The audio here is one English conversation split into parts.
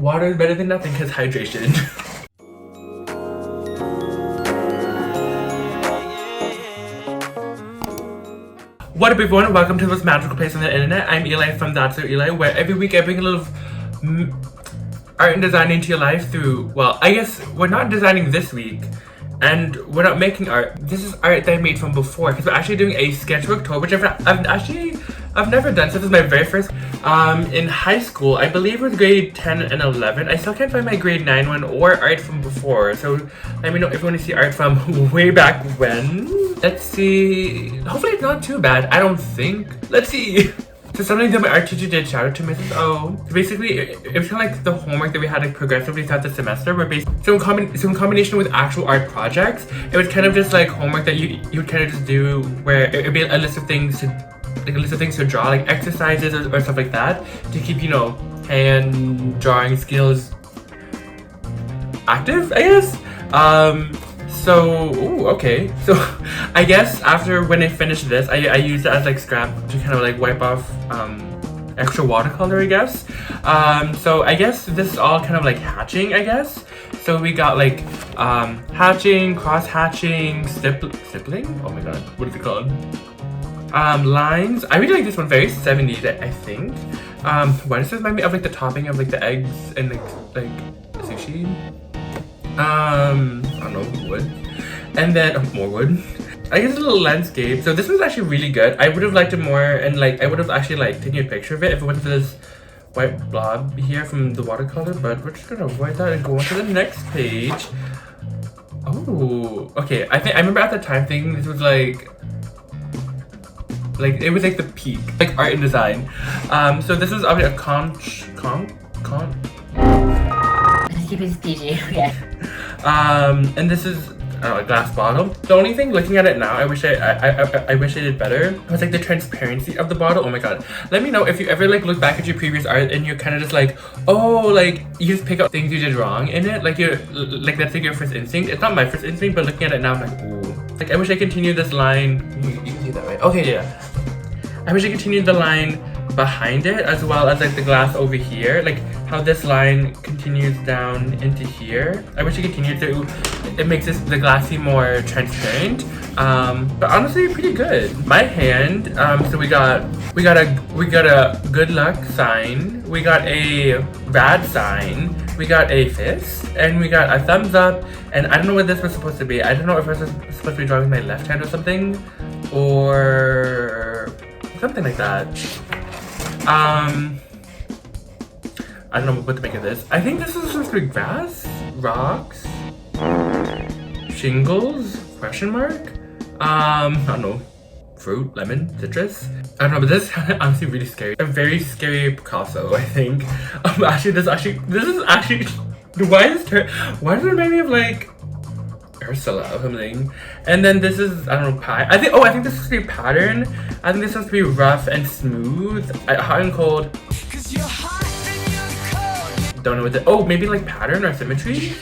water is better than nothing because hydration. What up everyone, welcome to this magical place on the internet. I'm Eli from That's So Eli, where every week I bring a little art and design into your life through, well, I guess we're not designing this week, and we're not making art. This is art that I made from before, because we're actually doing a sketchbook tour, which I've never done. So this is my very first. In high school, I believe it was grade 10 and 11. I still can't find my grade 9 one or art from before. So let me know if you want to see art from way back when. Let's see. Hopefully it's not too bad. I don't think. Let's see. So something that my art teacher did, shout out to Mrs. O. So basically, it was kind of like the homework that we had like progressively throughout the semester. Where so in combination with actual art projects, it was kind of just like homework that you would kind of just do, where it would be a list of things to draw, like exercises or stuff like that, to keep, you know, hand drawing skills active, I guess. So, ooh, okay. So, I guess after when I finished this, I used it as like scrap to kind of like wipe off extra watercolor, I guess. So I guess this is all kind of like hatching, I guess. So we got like hatching, cross hatching, stippling. Oh my god, what is it called? Lines. I really like this one, very 70s, I think. Why does this remind me of like the topping of like the eggs and like sushi? I don't know, wood. And then more wood. I guess a little landscape. So this was actually really good. I would have liked it more, and like I would have actually like taken a picture of it if it wasn't for this white blob here from the watercolor, but we're just gonna avoid that and go on to the next page. Oh, okay. I remember at the time thinking this was like it was like the peak, like art and design. So this is obviously a Let's keep it PG, okay. And this is a glass bottle. The only thing, looking at it now, I wish I did better. It was like the transparency of the bottle. Oh my god. Let me know if you ever like look back at your previous art and you're kind of just like, oh, like you just pick up things you did wrong in it. Like that's like your first instinct. It's not my first instinct, but looking at it now, I'm like, ooh. Like I wish I continued this line. You can see that, right? Okay, yeah. I wish I continued the line behind it, as well as like the glass over here, like how this line continues down into here. I wish I continued to. It makes the glass seem more transparent. But honestly, pretty good. My hand. So we got a good luck sign. We got a rad sign. We got a fist, and we got a thumbs up. And I don't know what this was supposed to be. I don't know if I was supposed to be drawing with my left hand or something, or something like that. I don't know what to make of this. I think this is supposed to be grass, rocks, shingles, question mark. I don't know, fruit, lemon, citrus. I don't know, but this is honestly really scary. A very scary Picasso, I think. This is actually. Why does it remind me of like Ursula or something? And then this is, I don't know, pie. I think this is supposed to be a pattern. I think this is supposed to be rough and smooth. Hot and cold. Don't know what the, oh, maybe like pattern or symmetry?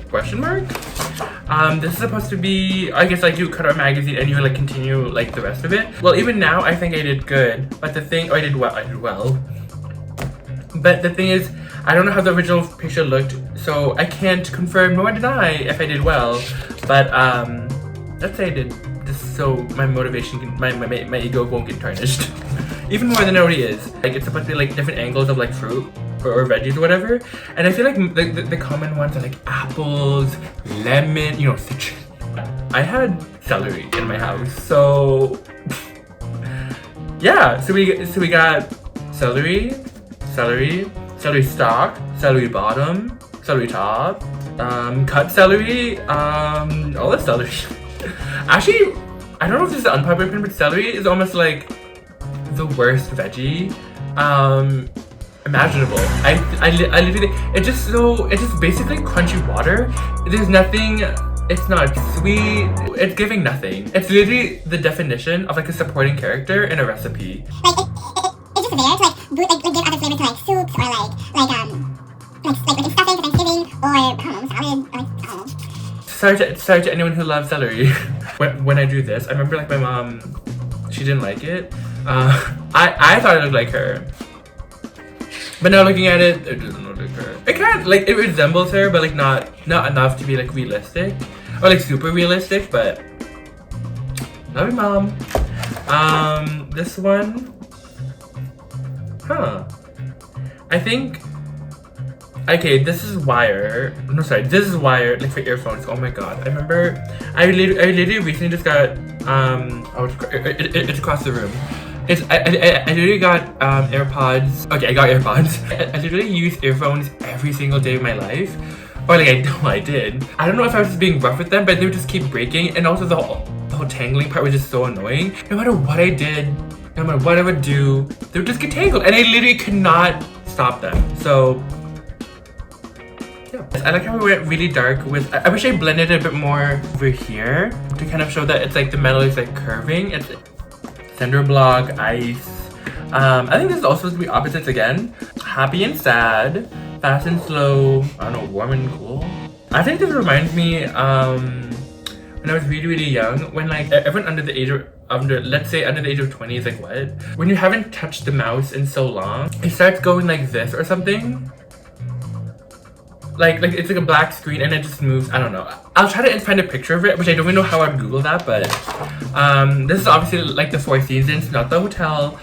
Question mark? This is supposed to be, I guess like you cut out a magazine and you like continue like the rest of it. Well, even now I think I did good, but the thing, I did well. But the thing is, I don't know how the original picture looked, so I can't confirm nor deny if I did well. But let's say I did this, so my motivation can, my ego won't get tarnished. Even more than it already is. Like it's supposed to be like different angles of like fruit or veggies or whatever. And I feel like the common ones are like apples, lemon, you know, citrus. I had celery in my house, so yeah. So we got celery stalk, celery bottom, celery top, cut celery, all the celery. Actually, I don't know if this is an unpopular opinion, but celery is almost like the worst veggie imaginable. I literally, it's just basically crunchy water. There's nothing, it's not sweet, it's giving nothing. It's literally the definition of like a supporting character in a recipe. Like it's just there to like give other flavor to like soups or like in stuffing for Thanksgiving, or I don't know, salad, or like, I don't know. Sorry to anyone who loves celery. when I drew this, I remember like my mom, she didn't like it. I thought it looked like her. But now looking at it, it doesn't look like her. It kind of, like, it resembles her, but like not enough to be like realistic. Or like super realistic, but love you, mom. This one, I think, okay, this is wire. No, sorry, this is wire, like for earphones. Oh my god, I remember, I literally recently just got, it's across the room. I literally got AirPods. Okay, I got AirPods. I literally use earphones every single day of my life. Or like I did. I don't know if I was just being rough with them, but they would just keep breaking, and also the whole tangling part was just so annoying. No matter what I did, no matter what I would do, they would just get tangled, and I literally could not stop them. So yeah, I like how we went really dark with. I wish I blended it a bit more over here to kind of show that it's like the metal is like curving. It's cinder block, ice. I think this is also supposed to be opposites again. Happy and sad. Fast and slow, I don't know, warm and cool. I think this reminds me when I was really young, when like everyone under the age of, let's say under the age of 20 is like what? When you haven't touched the mouse in so long, it starts going like this or something. Like it's like a black screen and it just moves, I don't know. I'll try to find a picture of it, which I don't even know how I'd Google that, but this is obviously like the Four Seasons, not the hotel.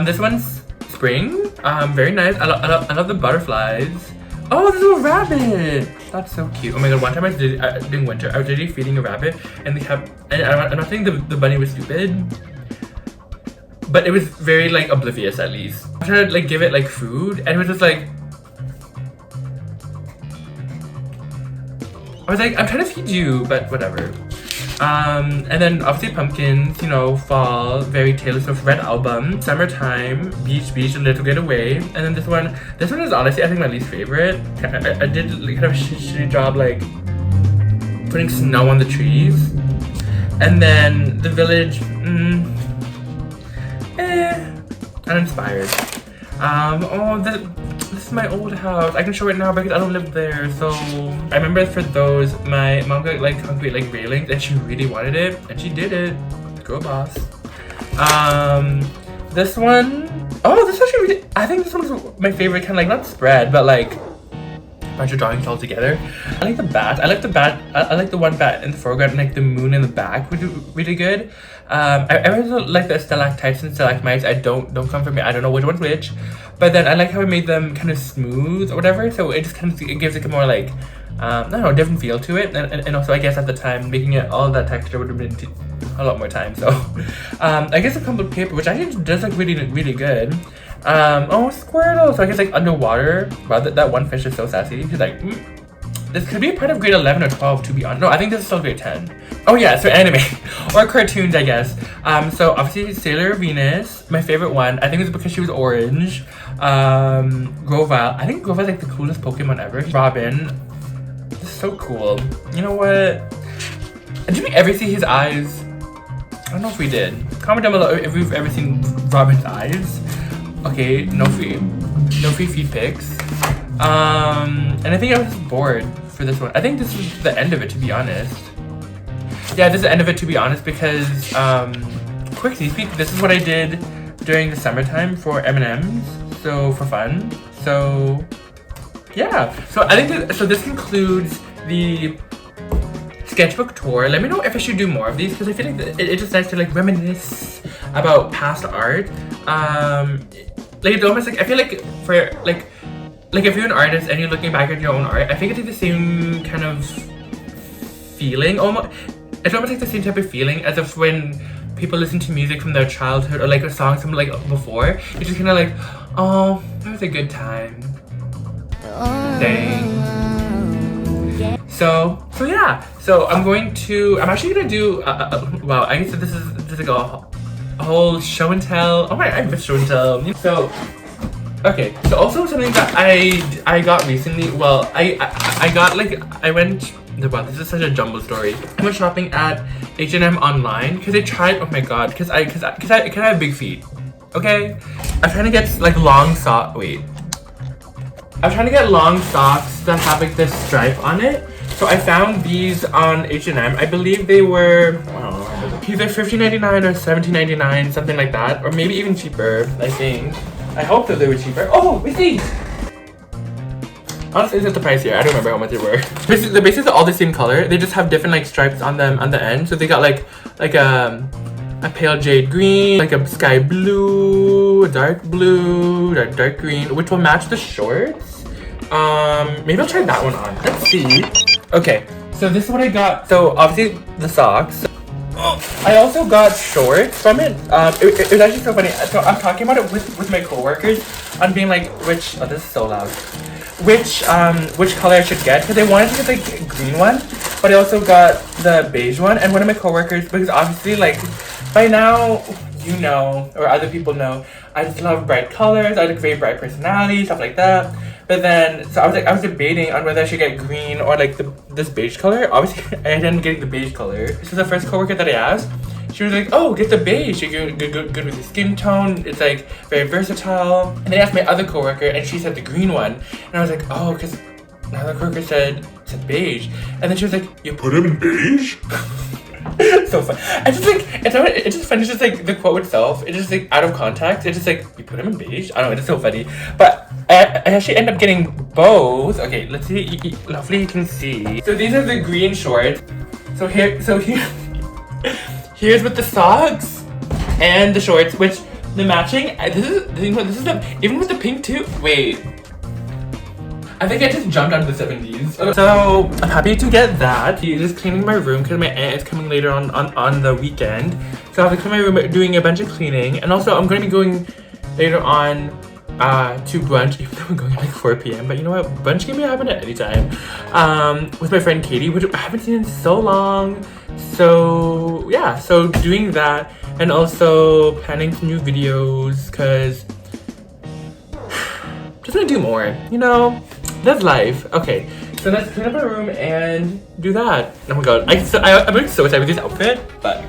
This one's spring, very nice. I love the butterflies. Oh, there's a rabbit. That's so cute. Oh my god, one time I was doing winter, I was literally feeding a rabbit and they kept, and I'm not saying the bunny was stupid, but it was very like oblivious at least. I tried to like give it like food and it was just like, I was like, I'm trying to feed you, but whatever. And then obviously pumpkins, you know, fall, very Taylor Swift Red Album, summertime, beach, a little getaway. And then this one is honestly I think my least favorite. I did like, kind of a shitty job like putting snow on the trees. And then the village, uninspired. This is my old house. I can show it now because I don't live there. So I remember for those, my mom got like concrete like railings and she really wanted it and she did it. Girl boss. This one, oh, this is actually really, I think this one's my favorite, kind of like not spread, but like a bunch of drawings all together. I like the bat. I like the one bat in the foreground and like the moon in the back would do really good. I really like the stalactites and stalagmites. Don't come for me. I don't know which one's which. But then I like how I made them kind of smooth or whatever. So it just kind of, it gives like a more like, I don't know, different feel to it. And also I guess at the time, making it all that texture would have been a lot more time. So I guess a crumpled paper, which actually does look really good. Oh, Squirtle. So I guess like underwater. Wow, that one fish is so sassy. He's like, this could be a part of grade 11 or 12 to be honest. No, I think this is still grade 10. Oh yeah, so anime or cartoons, I guess. So obviously Sailor Venus, my favorite one. I think it's because she was orange. Grova. I think Grova is like the coolest Pokemon ever. Robin. This is so cool. You know what? Did we ever see his eyes? I don't know if we did. Comment down below if we've ever seen Robin's eyes. Okay, no free feed pics. And I think I was just bored for this one. I think this is the end of it, to be honest. Yeah, this is the end of it, to be honest, because quick sneak peek, this is what I did during the summertime for M&M's, so for fun. So yeah, so I think so this concludes the sketchbook tour. Let me know if I should do more of these because I feel like it's just nice to like reminisce about past art. Like it's almost like I feel like for like if you're an artist and you're looking back at your own art, I think it's like the same kind of feeling. It's almost like the same type of feeling as if when people listen to music from their childhood or like a song from like before, it's just kind of like, oh, that was a good time. Dang. So yeah. So I'm actually gonna do. Wow, I guess this is like a whole show and tell. Oh my, I miss show and tell. So. Okay, so also something that I got recently, well, I went, wow, this is such a jumble story. I went shopping at H&M online, because I tried, oh my god, because I have big feet, okay? I'm trying to get like long socks, I'm trying to get long socks that have like this stripe on it. So I found these on H&M, I believe they were, I don't know, either $15.99 or $17.99, something like that, or maybe even cheaper, I think. I hope that they were cheaper. Oh, we see. Honestly, it's the price here. I don't remember how much they were. The bases are all the same color. They just have different like stripes on them on the end. So they got like a pale jade green, like a sky blue, a dark blue, dark green, which will match the shorts. Maybe I'll try that one on. Let's see. Okay, so this is what I got. So obviously the socks. I also got shorts from it. It was actually so funny. So I'm talking about it with my coworkers on being like, this is so loud. Which color I should get, because I wanted to get the green one, but I also got the beige one. And one of my coworkers, because obviously like by now you know, or other people know, I just love bright colors. I like very bright personality, stuff like that. But then so I was debating on whether I should get green or like this beige color. Obviously I ended up getting the beige color. This is the first coworker that I asked. She was like, oh, get the beige. You're good with your skin tone. It's like very versatile. And then I asked my other coworker and she said the green one. And I was like, oh, because another coworker said beige. And then she was like, you put him in beige? So fun. I just like, it's just funny. It's just like the quote itself. It's just like out of context. It's just like, you put him in beige? I don't know. It's so funny. But I actually end up getting both. Okay, let's see. Hopefully you can see. So these are the green shorts. So here. Here's with the socks and the shorts, which the matching. This is the even with the pink too. Wait, I think I just jumped out of the 70s. So I'm happy to get that. Just cleaning my room because my aunt is coming later on the weekend. So I have to clean my room, doing a bunch of cleaning, and also I'm going to be going later on to brunch, even though we're going at like 4 p.m. But you know what? Brunch can be happening at any time. With my friend Katie, which I haven't seen in so long. So yeah, so doing that and also planning some new videos because just gonna do more, you know, that's life. Okay, so let's clean up our room and do that. Oh my god, I'm like so excited with this outfit, but